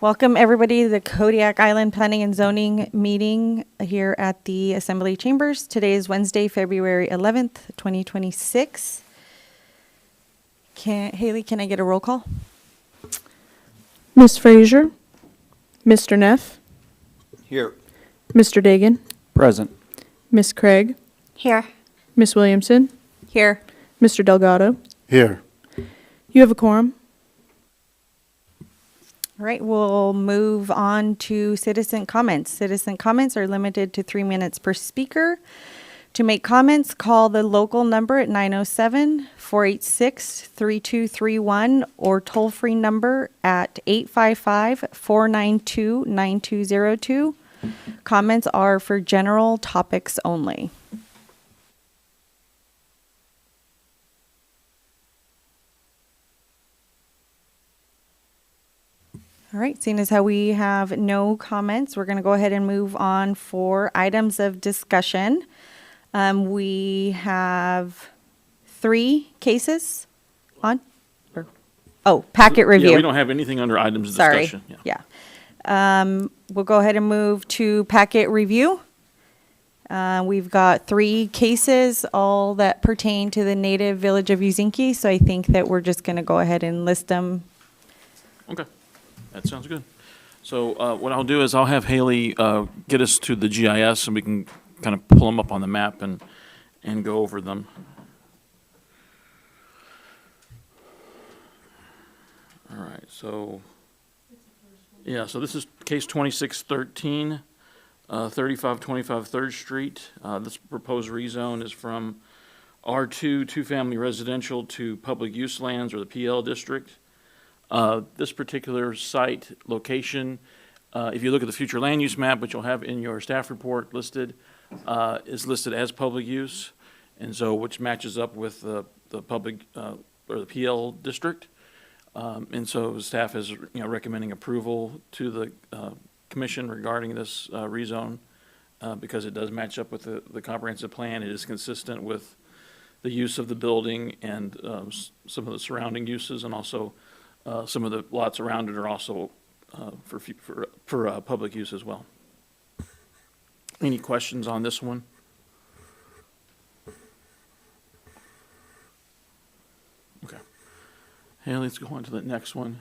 Welcome, everybody, to the Kodiak Island Planning and Zoning meeting here at the Assembly Chambers. Today is Wednesday, February 11th, 2026. Haley, can I get a roll call? Ms. Frazier, Mr. Neff, Here. Mr. Dagan, Present. Miss Craig, Here. Miss Williamson, Here. Mr. Delgado. Here. You have a quorum. All right, we'll move on to citizen comments. Citizen comments are limited to 3 minutes per speaker. To make comments, call the local number at 907-486-3231 or toll-free number at 855-492-9202. Comments are for general topics only. All right, seeing as how we have no comments, we're going to go ahead and move on for items of discussion. We have 3 cases on. Packet review. Yeah, we don't have anything under items of Sorry. discussion. Yeah. We'll go ahead and move to packet review. We've got 3 cases, all that pertain to the native village of Uzinki. So I think that we're just going to go ahead and list them. Okay, that sounds good. So what I'll do is I'll have Haley get us to the GIS and we can kind of pull them up on the map and go over them. All right, so, yeah, so this is case 2613, 3525 3rd Street. This proposed rezone is from R2 two-family residential to public use lands, or the PL district. This particular site location, if you look at the future land use map, which you'll have in your staff report listed, is listed as public use, and so which matches up with the public or the PL district. And so staff is recommending approval to the commission regarding this rezone because it does match up with the comprehensive plan. It is consistent with the use of the building and some of the surrounding uses, and also some of the lots around it are also for public use as well. Any questions on this one? Okay. Hey, let's go on to the next one.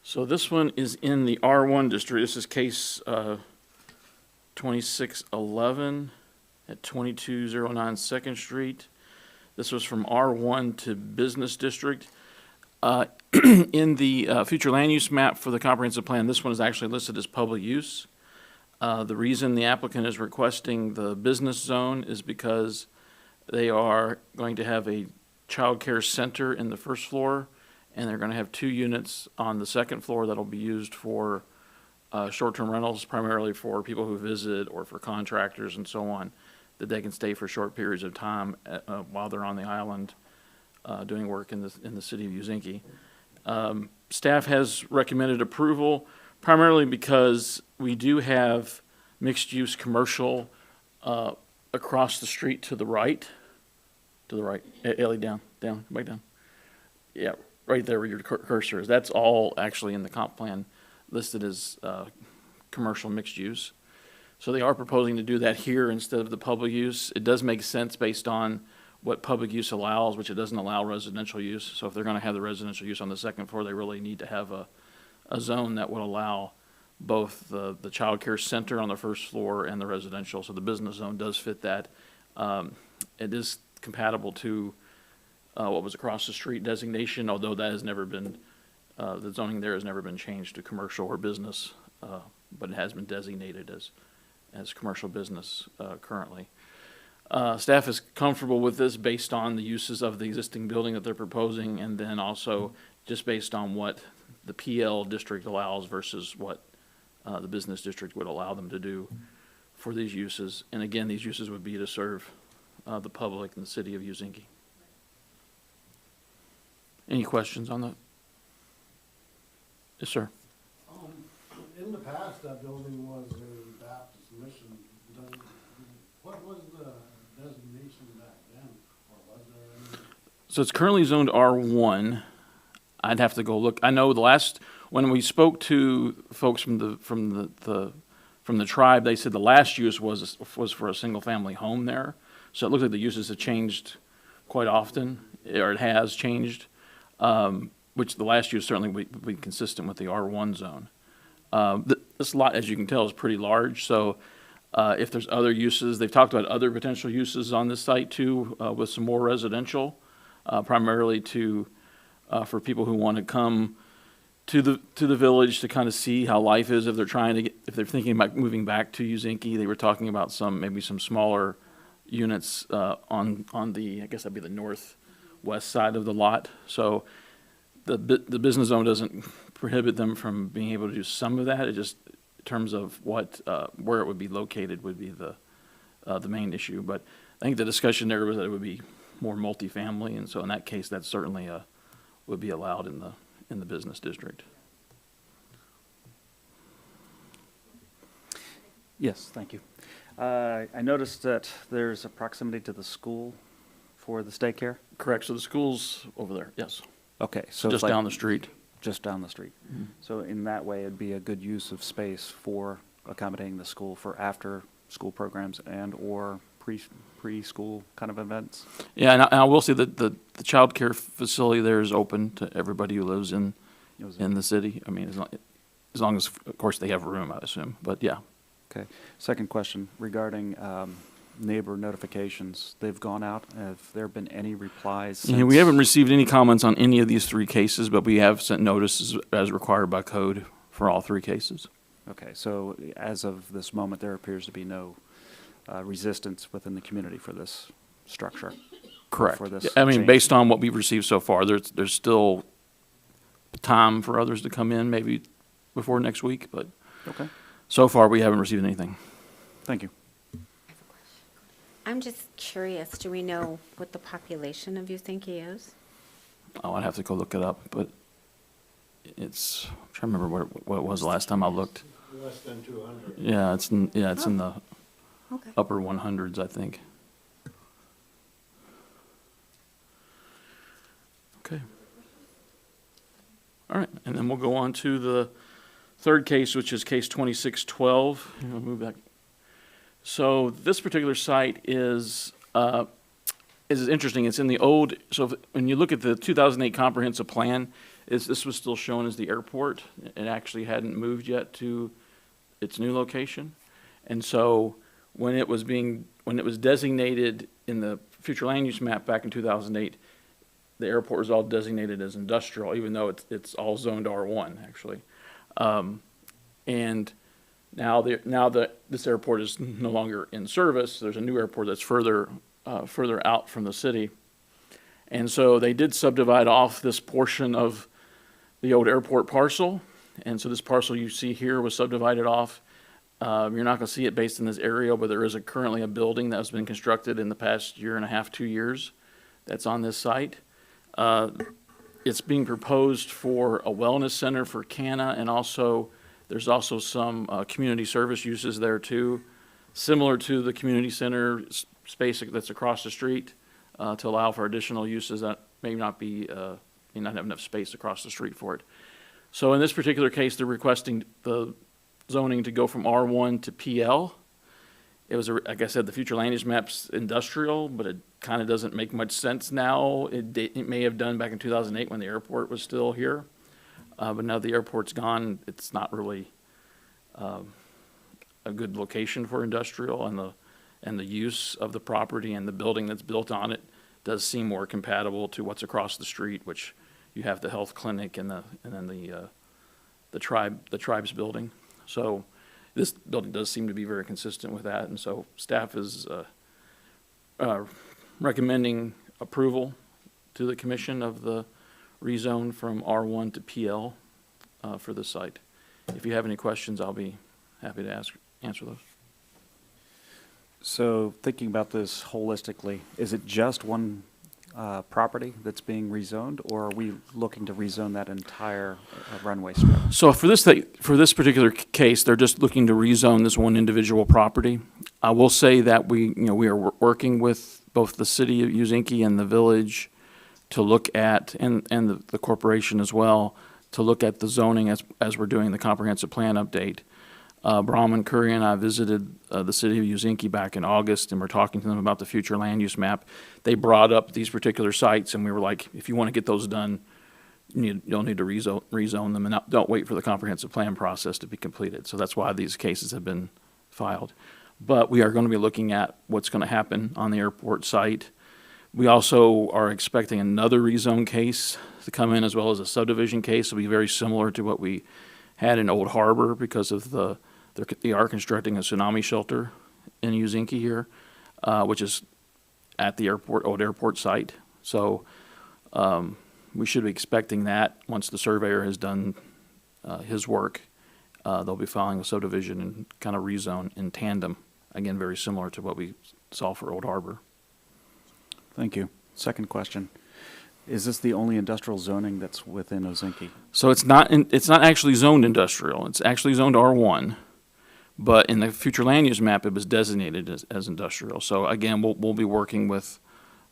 So this one is in the R1 district. This is case 2611 at 2209 2nd Street. This was from R1 to Business District. In the future land use map for the comprehensive plan, this one is actually listed as public use. The reason the applicant is requesting the business zone is because they are going to have a child care center in the first floor, and they're going to have 2 units on the second floor that'll be used for short-term rentals, primarily for people who visit or for contractors and so on, that they can stay for short periods of time while they're on the island doing work in the city of Uzinki. Staff has recommended approval primarily because we do have mixed-use commercial across the street to the right. To the right. Ellie, down, back down. Yeah, right there where your cursor is. That's all actually in the comp plan listed as commercial mixed use. So they are proposing to do that here instead of the public use. It does make sense based on what public use allows, which it doesn't allow residential use. So if they're going to have the residential use on the second floor, they really need to have a zone that would allow both the child care center on the first floor and the residential. So the business zone does fit that. It is compatible to what was across the street designation, although that has never been, the zoning there has never been changed to commercial or business, but it has been designated as commercial business currently. Staff is comfortable with this based on the uses of the existing building that they're proposing, and then also just based on what the PL district allows versus what the business district would allow them to do for these uses. And again, these uses would be to serve the public in the city of Uzinki. Any questions on that? Yes, sir. In the past, that building was a Baptist mission. What was the designation back then? Or was there any? So it's currently zoned R1. I'd have to go look. I know the last when we spoke to folks from the tribe, they said the last use was for a single-family home there. So it looks like the uses have changed quite often, or it has changed, which the last use certainly would be consistent with the R1 zone. This lot, as you can tell, is pretty large, so if there's other uses, they've talked about other potential uses on this site too, with some more residential, primarily for people who want to come to the village to kind of see how life is if they're thinking about moving back to Uzinki. They were talking about maybe some smaller units on the, I guess that'd be the northwest side of the lot. So the business zone doesn't prohibit them from being able to do some of that. It just, in terms of where it would be located would be the main issue. But I think the discussion there was that it would be more multifamily, and so in that case, that certainly would be allowed in the business district. Yes, thank you. I noticed that there's a proximity to the school for this daycare. Correct. So the school's over there. Yes, Okay, so it's just like down the street. just down the street. So in that way, it'd be a good use of space for accommodating the school for after-school programs and/or preschool kind of events. Yeah, and I will say that the child care facility there is open to everybody who lives in the city. I mean, as long as, of course, they have room, I assume. But yeah. Okay. Second question regarding neighbor notifications. They've gone out. Have there been any replies since? Yeah, we haven't received any comments on any of these 3 cases, but we have sent notices as required by code for all 3 cases. Okay, so as of this moment, there appears to be no resistance within the community for this structure? Correct. For this I mean, change? based on what we've received so far, there's still time for others to come in, maybe before next week, but Okay, so far we haven't received anything. thank you. I'm just curious, do we know what the population of Uzinki is? Oh, I'd have to go look it up, but I'm trying to remember what it was the last time I looked. Less than 200. Yeah, it's in the Okay. upper 100s, I think. Okay. All right, and then we'll go on to the third case, which is case 2612. We'll move back. So this particular site is interesting. It's in the old, so when you look at the 2008 comprehensive plan, this was still shown as the airport. It actually hadn't moved yet to its new location. And so when it was designated in the future land use map back in 2008, the airport was all designated as industrial, even though it's all zoned R1 actually. And now that this airport is no longer in service, there's a new airport that's further out from the city. And so they did subdivide off this portion of the old airport parcel. And so this parcel you see here was subdivided off. You're not going to see it based in this area, but there is currently a building that has been constructed in the past year and a half, 2 years, that's on this site. It's being proposed for a wellness center for CANA, and there's also some community service uses there too, similar to the community center space that's across the street, to allow for additional uses that may not have enough space across the street for it. So in this particular case, they're requesting the zoning to go from R1 to PL. It was, like I said, the future land use map's industrial, but it kind of doesn't make much sense now. It may have done back in 2008 when the airport was still here. But now the airport's gone, it's not really a good location for industrial, and the use of the property and the building that's built on it does seem more compatible to what's across the street, which you have the health clinic and then the tribe's building. So this building does seem to be very consistent with that, and so staff is recommending approval to the commission of the rezone from R1 to PL for the site. If you have any questions, I'll be happy to answer those. So thinking about this holistically, is it just one property that's being rezoned, or are we looking to rezone that entire runway strip? So for this particular case, they're just looking to rezone this one individual property. I will say that we are working with both the city of Uzinki and the village to look at, and the corporation as well, to look at the zoning as we're doing the comprehensive plan update. Brahman Curry and I visited the city of Uzinki back in August, and we're talking to them about the future land use map. They brought up these particular sites, and we were like, if you want to get those done, you'll need to rezone them, and don't wait for the comprehensive plan process to be completed. So that's why these cases have been filed. But we are going to be looking at what's going to happen on the airport site. We also are expecting another rezone case to come in, as well as a subdivision case. It'll be very similar to what we had in Old Harbor because of they are constructing a tsunami shelter in Uzinki here, which is at the old airport site. So we should be expecting that once the surveyor has done his work. They'll be filing a subdivision and kind of rezone in tandem. Again, very similar to what we saw for Old Harbor. Thank you. Second question. Is this the only industrial zoning that's within Uzinki? So it's not actually zoned industrial. It's actually zoned R1, but in the future land use map, it was designated as industrial. So again, we'll be working with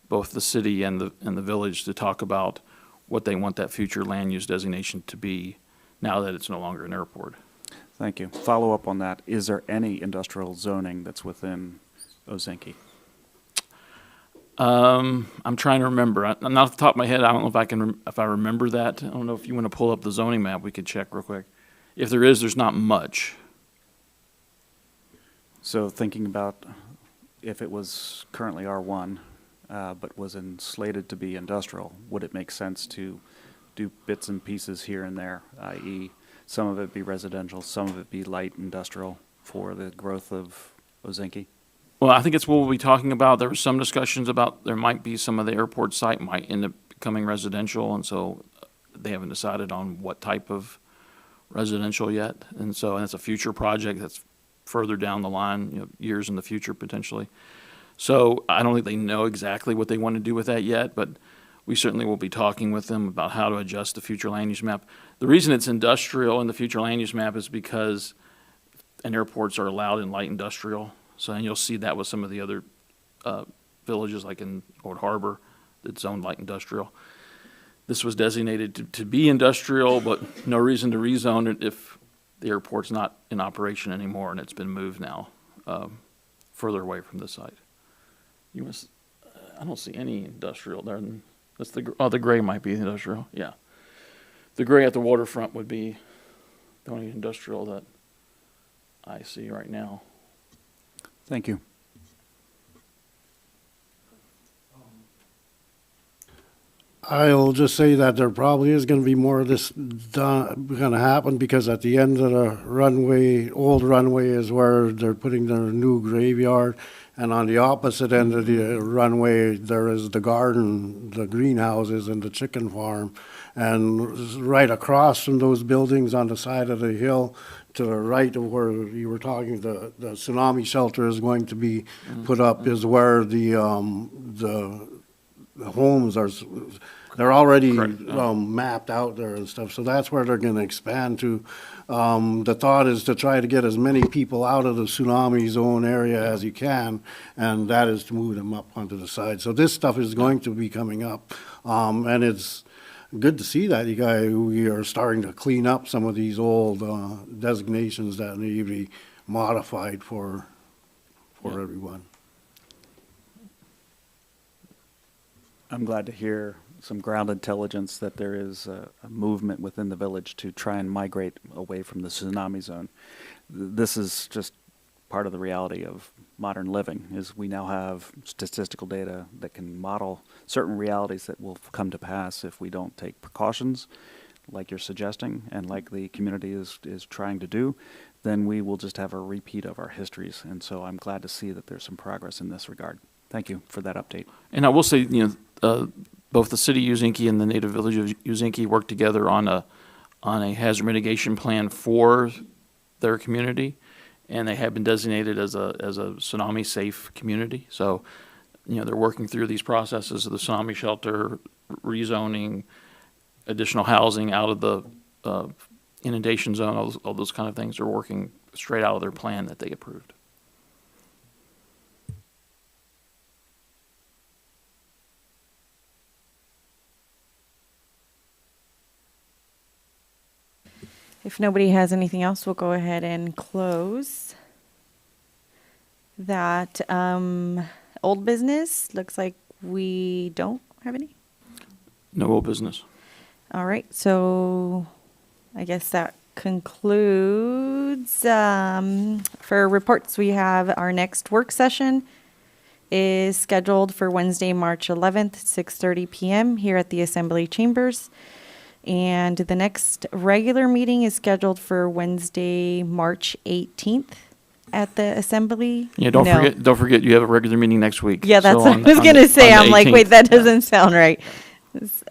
both the city and the village to talk about what they want that future land use designation to be now that it's no longer an airport. Thank you. Follow up on that. Is there any industrial zoning that's within Uzinki? I'm trying to remember. I'm not off the top of my head. I don't know if I remember that. I don't know if you want to pull up the zoning map. We could check real quick. If there is, there's not much. So thinking about if it was currently R1, but was slated to be industrial, would it make sense to do bits and pieces here and there, i.e. some of it be residential, some of it be light industrial for the growth of Uzinki? Well, I think it's what we'll be talking about. There were some discussions about there might be some of the airport site might end up becoming residential, and so they haven't decided on what type of residential yet. And it's a future project that's further down the line, years in the future potentially. So I don't think they know exactly what they want to do with that yet, but we certainly will be talking with them about how to adjust the future land use map. The reason it's industrial in the future land use map is because airports are allowed in light industrial. So, and you'll see that with some of the other villages, like in Old Harbor, that's zoned light industrial. This was designated to be industrial, but no reason to rezone it if the airport's not in operation anymore and it's been moved now further away from the site. I don't see any industrial there. That's the gray might be industrial. Yeah, the gray at the waterfront would be the only industrial that I see right now. Thank you. I'll just say that there probably is going to be more of this going to happen, because at the end of the runway, old runway, is where they're putting their new graveyard, and on the opposite end of the runway there is the garden, the greenhouses, and the chicken farm, and right across from those buildings on the side of the hill to the right of where you were talking, the tsunami shelter is going to be put up, is where the homes are. They're already mapped out there and stuff, so that's where they're going to expand to. The thought is to try to get as many people out of the tsunami zone area as you can, and that is to move them up onto the side. So this stuff is going to be coming up, and it's good to see that we are starting to clean up some of these old designations that need to be modified for everyone. I'm glad to hear some ground intelligence that there is a movement within the village to try and migrate away from the tsunami zone. This is just part of the reality of modern living, is we now have statistical data that can model certain realities that will come to pass if we don't take precautions like you're suggesting and like the community is trying to do. Then we will just have a repeat of our histories. And so I'm glad to see that there's some progress in this regard. Thank you for that update. And I will say, both the city of Uzinki and the native village of Uzinki work together on a hazard mitigation plan for their community, and they have been designated as a tsunami safe community. So, they're working through these processes of the tsunami shelter, rezoning, additional housing out of the inundation zone, all those kind of things. They're working straight out of their plan that they approved. If nobody has anything else, we'll go ahead and close that. Old business, looks like we don't have any. No old business. All right, so I guess that concludes. For reports, we have our next work session is scheduled for Wednesday, March 11th, 6:30 p.m. here at the Assembly Chambers. And the next regular meeting is scheduled for Wednesday, March 18th at the Assembly. Yeah, don't No. forget you have a regular meeting next week. Yeah, that's So what on- I was on going the- to say. on the I'm like, wait, 18th. that Yeah. doesn't sound right.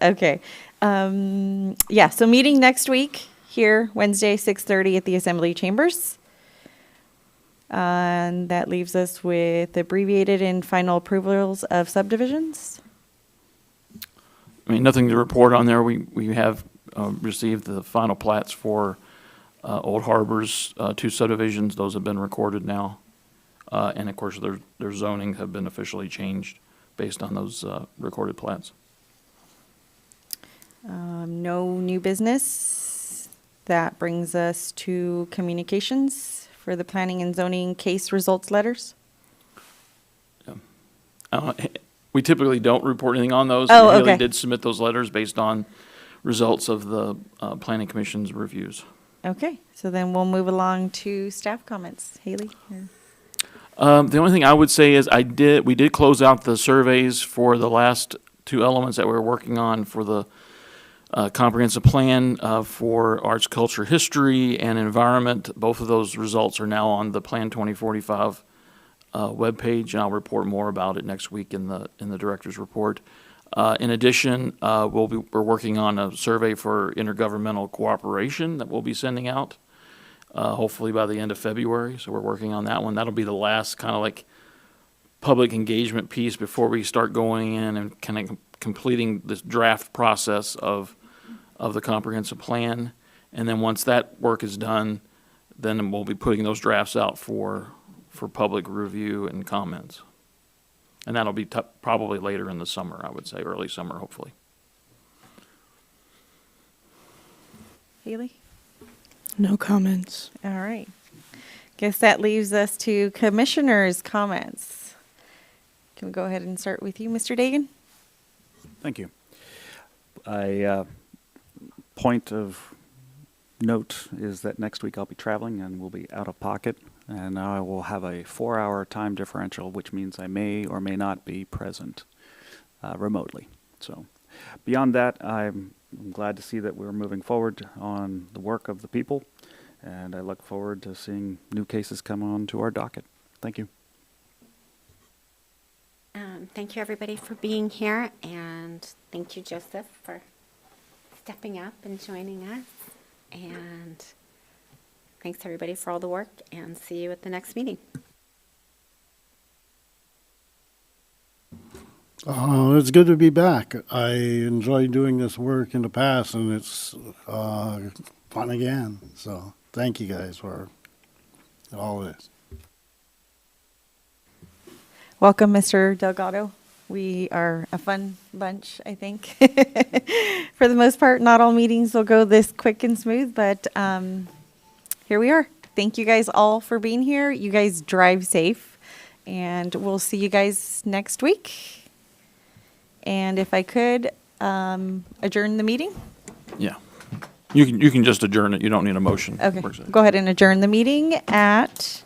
Okay. Yeah, so meeting next week here, Wednesday, 6:30 at the Assembly Chambers. And that leaves us with abbreviated and final approvals of subdivisions. I mean, nothing to report on there. We have received the final plats for Old Harbor's 2 subdivisions. Those have been recorded now. And of course, their zoning have been officially changed based on those recorded plats. No new business. That brings us to communications for the planning and zoning case results letters. We typically don't report anything on those. Oh, Haley okay. did submit those letters based on results of the planning commission's reviews. Okay, so then we'll move along to staff comments. Haley? or- The only thing I would say is we did close out the surveys for the last 2 elements that we were working on for the comprehensive plan for arts, culture, history, and environment. Both of those results are now on the Plan 2045 webpage, and I'll report more about it next week in the director's report. In addition, we're working on a survey for intergovernmental cooperation that we'll be sending out, hopefully by the end of February. So we're working on that one. That'll be the last kind of like public engagement piece before we start going in and kind of completing this draft process of the comprehensive plan. And then once that work is done, then we'll be putting those drafts out for public review and comments. And that'll be probably later in the summer, I would say, early summer, hopefully. Haley? No comments. All right. Guess that leaves us to commissioners' comments. Can we go ahead and start with you, Mr. Dagan? Thank you. A point of note is that next week I'll be traveling and will be out of pocket, and I will have a 4-hour time differential, which means I may or may not be present remotely. So beyond that, I'm glad to see that we're moving forward on the work of the people, and I look forward to seeing new cases come on to our docket. Thank you. Thank you, everybody, for being here, and thank you, Joseph, for stepping up and joining us. And thanks, everybody, for all the work, and see you at the next meeting. It's good to be back. I enjoyed doing this work in the past, and it's fun again. So thank you guys for all this. Welcome, Mr. Delgado. We are a fun bunch, I think. For the most part, not all meetings will go this quick and smooth, but here we are. Thank you guys all for being here. You guys drive safe, and we'll see you guys next week. And if I could, adjourn the meeting? Yeah. You can just adjourn it. You don't need a motion. Okay, Works out. go ahead and adjourn the meeting at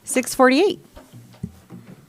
6:48.